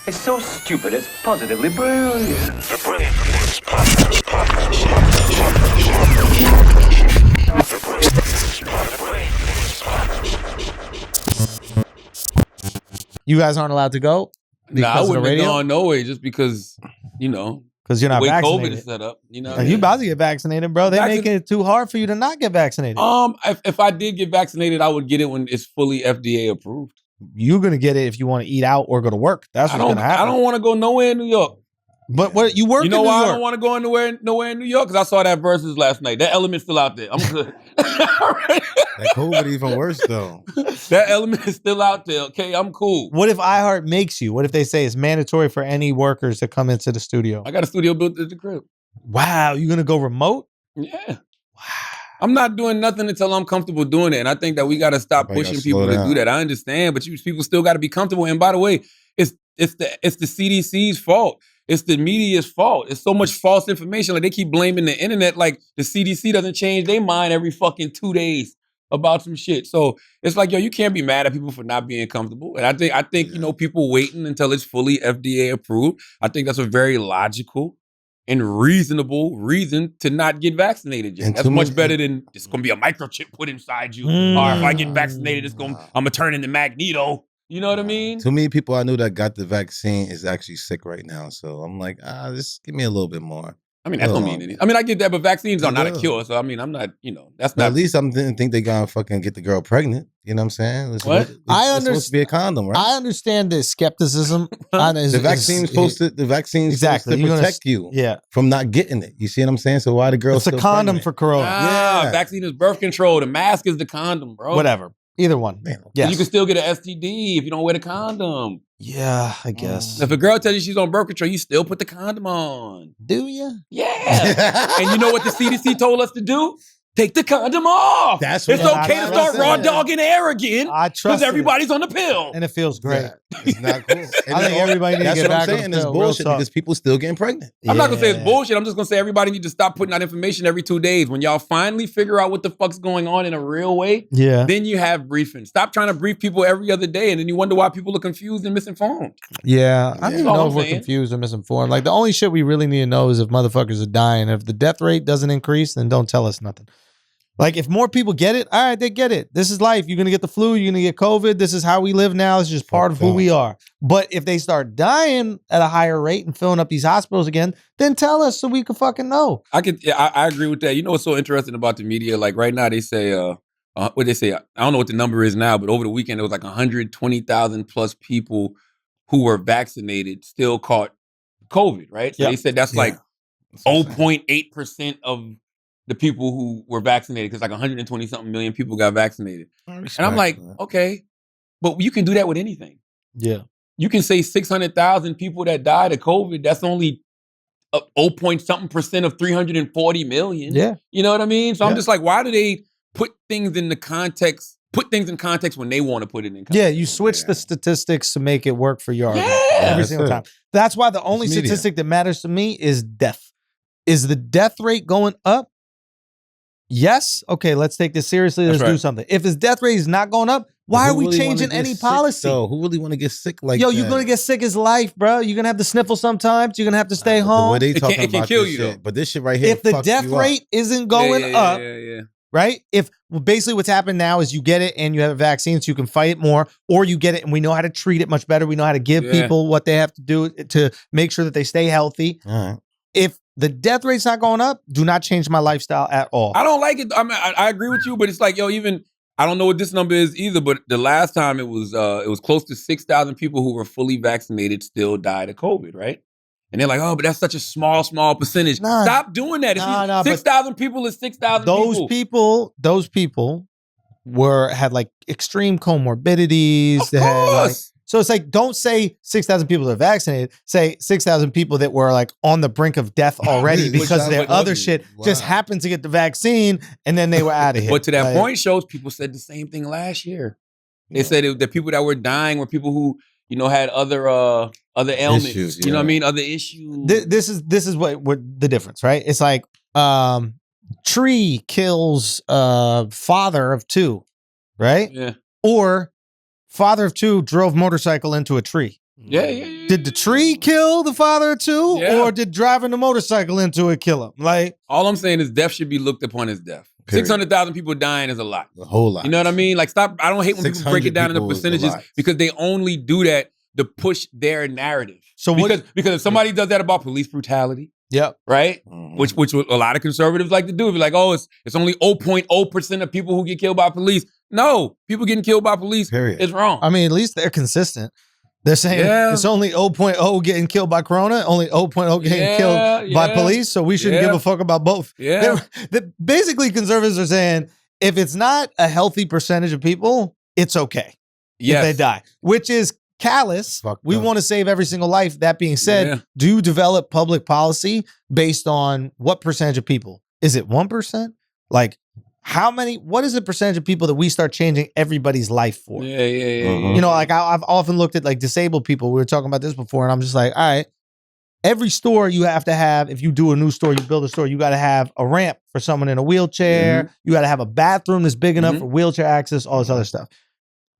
It's so stupid, it's positively brilliant. The Brilliant Idiots Podcast. You guys aren't allowed to go? Nah, I wouldn't have gone no way just because, you know, because you're not the way vaccinated. COVID is set up. You know, You about to get vaccinated, bro. They make it too hard for you to not get vaccinated. If I did get vaccinated, I would get it when it's fully FDA approved. You're gonna get it if you want to eat out or go to work. That's what's gonna happen. I don't want to go nowhere in New York. But what you work? You know in New why York? I don't want to go nowhere in New York? Because I saw that Versus last night. That element's still out there. I'm good. That COVID even worse though. That element is still out there. Okay, I'm cool. What if iHeart makes you? What if they say it's mandatory for any workers to come into the studio? I got a studio built at the crib. Wow, you gonna go remote? Yeah. Wow. I'm not doing nothing until I'm comfortable doing it. And I think that we got to stop pushing people to do that. I understand, but people still got to be comfortable. And by the way, it's the CDC's fault. It's the media's fault. It's so much false information. Like they keep blaming the internet. Like the CDC doesn't change their mind every fucking 2 days about some shit. So it's like, yo, you can't be mad at people for not being comfortable. And I think you know, people waiting until it's fully FDA approved. I think that's a very logical and reasonable reason to not get vaccinated yet. That's much better than it's gonna be a microchip put inside you. Or if I get vaccinated, I'm gonna turn into Magneto. You know what I mean? Too many people I knew that got the vaccine is actually sick right now. So I'm like, just give me a little bit more. I mean, that don't mean anything. I mean, I get that, but vaccines are not a cure. So I mean, I'm not, you know, that's not. At least I didn't think they gonna fucking get the girl pregnant. You know what I'm saying? It's supposed to be a condom, right? I understand the skepticism. The vaccine's supposed to protect you from not getting it. You see what I'm saying? So why the girl? It's a condom for corona. Vaccine is birth control. The mask is the condom, bro. Whatever. Either one. Yeah. You can still get an STD if you don't wear the condom. Yeah, I guess. If a girl tells you she's on birth control, you still put the condom on. Do you? Yeah. And you know what the CDC told us to do? Take the condom off. It's okay to start raw dogging air again. I trust because everybody's on the pill. And it feels great. Yeah, it's not cool. I think everybody needs to get back on the pill. It's bullshit because people still getting pregnant. I'm not going to say it's bullshit. I'm just going to say everybody needs to stop putting out information every 2 days. When y'all finally figure out what the fuck's going on in a real way, then you have briefings. Stop trying to brief people every other day and then you wonder why people are confused and misinformed. Yeah. I don't even know if we're confused or misinformed. Like the only shit we really need to know is if motherfuckers are dying. If the death rate doesn't increase, then don't tell us nothing. Like, if more people get it, all right, they get it. This is life. You're going to get the flu. You're going to get COVID. This is how we live now. It's just part of who we are. But if they start dying at a higher rate and filling up these hospitals again, then tell us so we can fucking know. I agree with that. You know what's so interesting about the media? Like, right now, they say, what they say, I don't know what the number is now, but over the weekend, it was like 120,000 plus people who were vaccinated still caught COVID, right? So they said that's like 0.8% of the people who were vaccinated, because like 120 something million people got vaccinated. And I'm like, okay, but you can do that with anything. Yeah. You can say 600,000 people that died of COVID. That's only 0.something% of 340 million. Yeah. You know what I mean? So I'm just like, why do they put things in context when they want to put it in context? Yeah, you switch the statistics to make it work for your argument every single time. That's why the only statistic that matters to me is death. Is the death rate going up? Yes. Okay, let's take this seriously. Let's do something. If his death rate is not going up, why are we changing any policy? Who really want to get sick like that? Yo, you're going to get sick as life, bro. You're going to have the sniffle sometimes. You're going to have to stay home. It can kill you, though. But this shit right here, if the death rate isn't going up, right? If basically what's happened now is you get it and you have a vaccine so you can fight it more, or you get it and we know how to treat it much better. We know how to give people what they have to do to make sure that they stay healthy. All right. If the death rate's not going up, do not change my lifestyle at all. I don't like it. I mean, I agree with you, but it's like, yo, even I don't know what this number is either, but the last time it was close to 6,000 people who were fully vaccinated still died of COVID, right? And they're like, oh, but that's such a small percentage. Stop doing that. 6,000 people is 6,000 people. Those people had like extreme comorbidities. Of course. So it's like, don't say 6,000 people that are vaccinated. Say 6,000 people that were like on the brink of death already because their other shit just happened to get the vaccine and then they were out of here. But to that point, shows people said the same thing last year. They said the people that were dying were people who, you know, had other ailments. Issues, you know what I mean? Other issues. This is what the difference, right? It's like tree kills father of two, right? Yeah. Or father of two drove motorcycle into a tree. Yeah. Did the tree kill the father too? Yeah. Or did driving the motorcycle into it kill him? Like, all I'm saying is death should be looked upon as death. 600,000 people dying is a lot. A whole lot. You know what I mean? Like, stop. I don't hate when people break it down into percentages because they only do that to push their narrative. So because if somebody does that about police brutality, right? Which a lot of conservatives like to do. Be like, oh, it's only 0.0% of people who get killed by police. No, people getting killed by police is wrong. I mean, at least they're consistent. They're saying it's only 0.0 getting killed by corona, only 0.0 getting killed by police, so we shouldn't give a fuck about both. Basically, conservatives are saying if it's not a healthy percentage of people, it's okay if they die, which is callous. We want to save every single life. That being said, do you develop public policy based on what percentage of people? Is it 1%? Like, what is the percentage of people that we start changing everybody's life for? You know, like I've often looked at like disabled people. We were talking about this before, and I'm just like, all right, every store you have to have, if you do a new store, you build a store, you got to have a ramp for someone in a wheelchair. You got to have a bathroom that's big enough for wheelchair access, all this other stuff.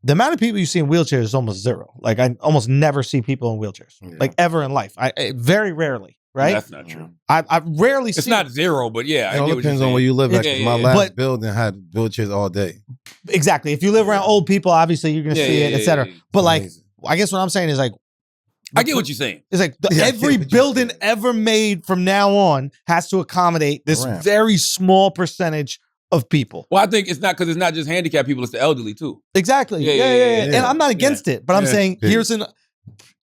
The amount of people you see in wheelchairs is almost zero. Like I almost never see people in wheelchairs, like ever in life. I very rarely. Right? That's not true. I rarely see. It's not zero, but yeah. It all depends on where you live. My last building had wheelchairs all day. Exactly. If you live around old people, obviously you're going to see it, et cetera. But like, I guess what I'm saying is like, I get what you're saying. It's like every building ever made from now on has to accommodate this very small percentage of people. Well, I think it's not because it's not just handicapped people, it's the elderly too. Exactly. Yeah. And I'm not against it, but I'm saying here's an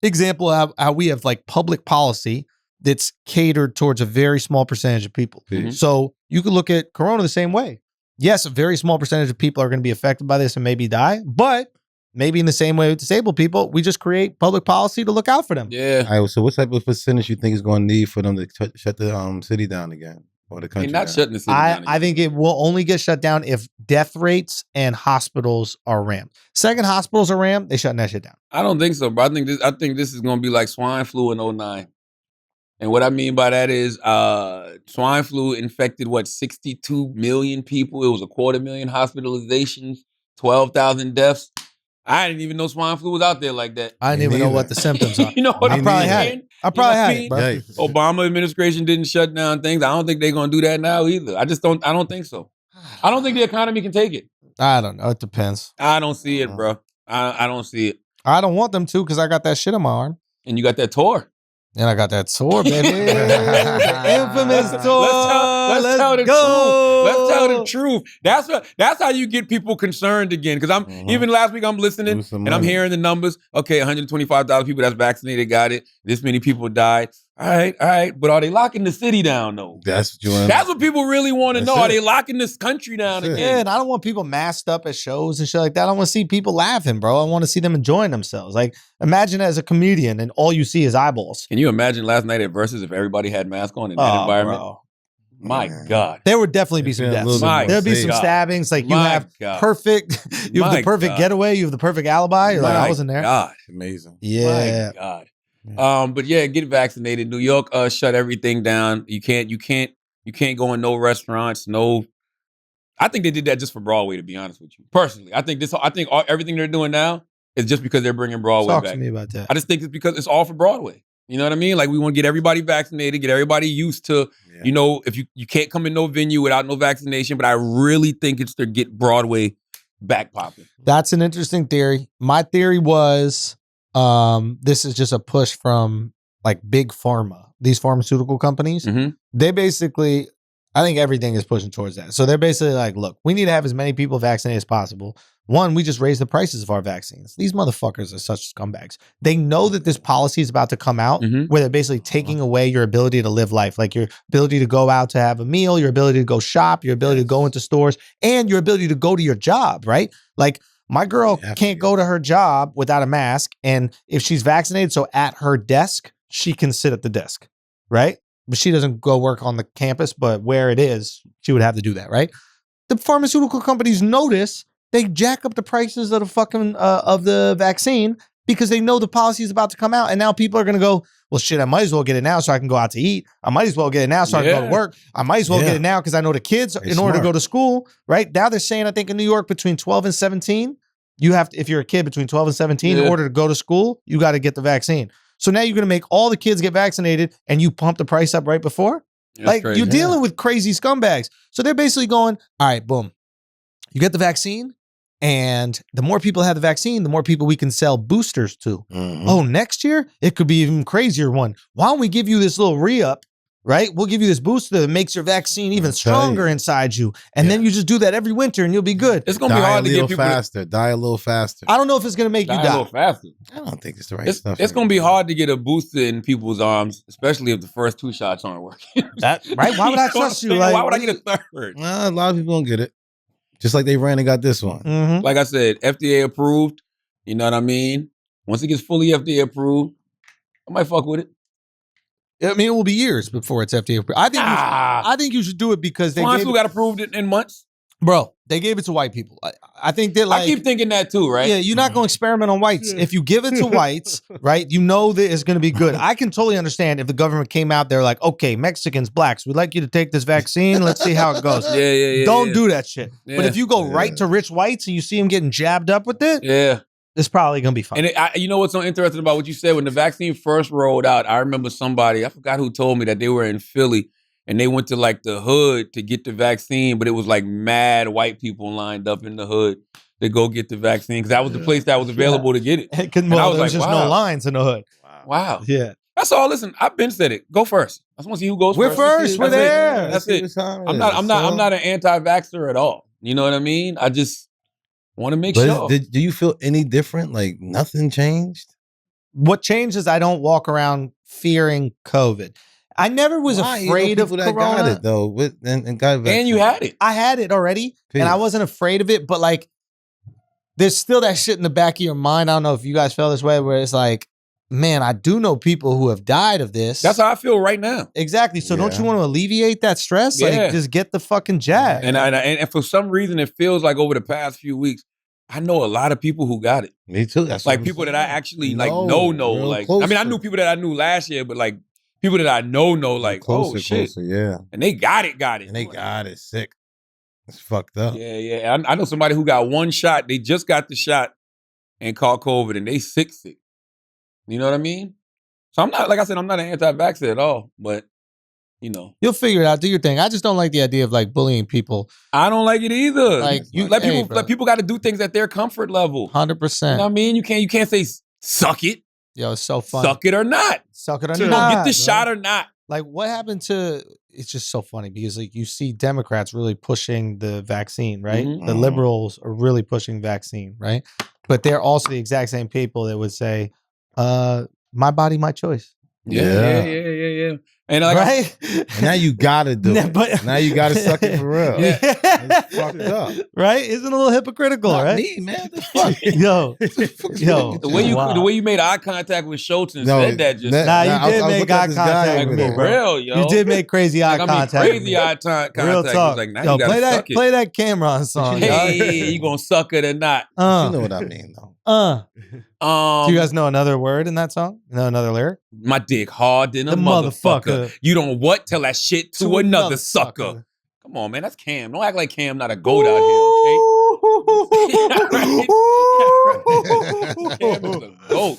example of how we have like public policy that's catered towards a very small percentage of people. So you could look at corona the same way. Yes, a very small percentage of people are going to be affected by this and maybe die, but maybe in the same way with disabled people, we just create public policy to look out for them. Yeah. All right, so what type of percentage you think is going to need for them to shut the city down again? Or the country not shutting the city down again. I think it will only get shut down if death rates and hospitals are ramped. Second hospitals are ramped, they shutting that shit down. I don't think so, bro. I think this is going to be like swine flu in 2009. And what I mean by that is swine flu infected, 62 million people. It was 250,000 hospitalizations, 12,000 deaths. I didn't even know swine flu was out there like that. I didn't even know what the symptoms are. You know what I probably had it. I probably had it, bro. Obama administration didn't shut down things. I don't think they're going to do that now either. I don't think so. I don't think the economy can take it. I don't know. It depends. I don't see it, bro. I don't see it. I don't want them to because I got that shit on my arm. And you got that tour. And I got that tour, baby. The infamous tour. Let's tell the truth. Let's tell the truth. That's how you get people concerned again. Because even last week I'm listening and I'm hearing the numbers. Okay, 125,000 people that's vaccinated got it. This many people died. All right. But are they locking the city down though? That's what people really want to know. Are they locking this country down again? Yeah, and I don't want people masked up at shows and shit like that. I don't want to see people laughing, bro. I want to see them enjoying themselves. Like, imagine as a comedian and all you see is eyeballs. Can you imagine last night at Versus if everybody had masks on in that environment? Bro. My God. There would definitely be some deaths. There'd be some stabbings. Like you have the perfect getaway. You have the perfect alibi. You're like, I wasn't there. God. Amazing. Yeah. My God. But yeah, get vaccinated. New York shut everything down. You can't go in no restaurants, no. I think they did that just for Broadway, to be honest with you. Personally, I think everything they're doing now is just because they're bringing Broadway back. Talk to me about that. I just think it's because it's all for Broadway. You know what I mean? Like we want to get everybody vaccinated, get everybody used to, if you can't come in no venue without no vaccination, but I really think it's to get Broadway back popping. That's an interesting theory. My theory was this is just a push from like big pharma, these pharmaceutical companies. They basically, I think everything is pushing towards that. So they're basically like, look, we need to have as many people vaccinated as possible. One, we just raise the prices of our vaccines. These motherfuckers are such scumbags. They know that this policy is about to come out where they're basically taking away your ability to live life, like your ability to go out to have a meal, your ability to go shop, your ability to go into stores, and your ability to go to your job, right? Like my girl can't go to her job without a mask. And if she's vaccinated, so at her desk, she can sit at the desk, right? But she doesn't go work on the campus, but where it is, she would have to do that, right? The pharmaceutical companies notice. They jack up the prices of the fucking of the vaccine because they know the policy is about to come out. And now people are going to go, well, shit, I might as well get it now so I can go out to eat. I might as well get it now so I can go to work. I might as well get it now because I know the kids in order to go to school, right? Now they're saying, I think in New York, between 12 and 17, You have to, if you're a kid between 12 and 17, in order to go to school, you got to get the vaccine. So now you're going to make all the kids get vaccinated and you pump the price up right before? That's like crazy. You're dealing with crazy scumbags. So they're basically going, all right, boom. You get the vaccine, and the more people have the vaccine, the more people we can sell boosters to. Oh, next year, it could be even crazier one. Why don't we give you this little re-up, right? We'll give you this booster that makes your vaccine even stronger inside you. And then you just do that every winter and you'll be good. It's going to be hard to get people die a little faster. I don't know if it's going to make you die a little faster. I don't think it's the right stuff. It's going to be hard to get a booster in people's arms, especially if the first 2 shots aren't working. Right? Why would I trust you? Like, why would I get a third? A lot of people don't get it. Just like they ran and got this one. Like I said, FDA approved. You know what I mean? Once it gets fully FDA approved, I might fuck with it. I mean, it will be years before it's FDA approved. I think you should do it because they got approved in months. Bro, they gave it to white people. I think that I keep thinking that too, right? Yeah, you're not going to experiment on whites. If you give it to whites, right, you know that it's going to be good. I can totally understand if the government came out there like, okay, Mexicans, blacks, we'd like you to take this vaccine. Let's see how it goes. Don't do that shit. Yeah. But if you go right to rich whites and you see them getting jabbed up with it, it's probably going to be fine. And you know what's so interesting about what you said? When the vaccine first rolled out, I remember somebody, I forgot who told me that they were in Philly and they went to like the hood to get the vaccine, but it was like mad white people lined up in the hood to go get the vaccine because that was the place that was available to get it. And I was like, just no lines in the hood. Wow. Yeah. That's all. Listen, I've been said it. Go first. I just want to see who goes first. We're first. We're there. That's it. I'm not an anti-vaxxer at all. You know what I mean? I just want to make sure. Do you feel any different? Like nothing changed? What changed is I don't walk around fearing COVID. I never was afraid of Corona. Got it though, and you had it. I had it already, and I wasn't afraid of it. But like, there's still that shit in the back of your mind. I don't know if you guys felt this way, where it's like, man, I do know people who have died of this. That's how I feel right now. Exactly. So don't you want to alleviate that stress? Like, just get the fucking jab. And for some reason, it feels like over the past few weeks, I know a lot of people who got it. Me too. That's like people that I actually like know. Like, I mean, I knew people that I knew last year, but like people that I know, like, closer, shit. Yeah. And they got it. And they got it sick. It's fucked up. Yeah. I know somebody who got one shot. They just got the shot and caught COVID and they sick. You know what I mean? So I'm not, like I said, I'm not an anti-vaxxer at all, but you know. You'll figure it out. Do your thing. I just don't like the idea of like bullying people. I don't like it either. Like you let people got to do things at their comfort level. 100%. You know what I mean? You can't say suck it. Yo, it's so funny. Suck it or not. Suck it or not. Get the shot or not. Like what happened to, it's just so funny because like you see Democrats really pushing the vaccine, right? Mm-hmm. The liberals are really pushing vaccine, right? But they're also the exact same people that would say, my body, my choice. Yeah. And like, right? Now you gotta do it. Now you gotta suck it for real. Yeah. It's fucked up. Right? Isn't it a little hypocritical, Not right? me, man. The fuck? Yo. The way you made eye contact with Schulz and said that just you did make eye contact with me, for real, yo. You did make crazy eye contact. Crazy eye contact. Real talk. Like, now yo, you gotta suck play that Cameron song. Hey, you gonna suck it or not? You know what I mean, though. Do you guys know another word in that song? Know another lyric? My dick hard than a motherfucker. You don't what? Tell that shit to another sucker. Come on, man. That's Cam. Don't act like Cam not a goat out here, okay? Cam is a goat.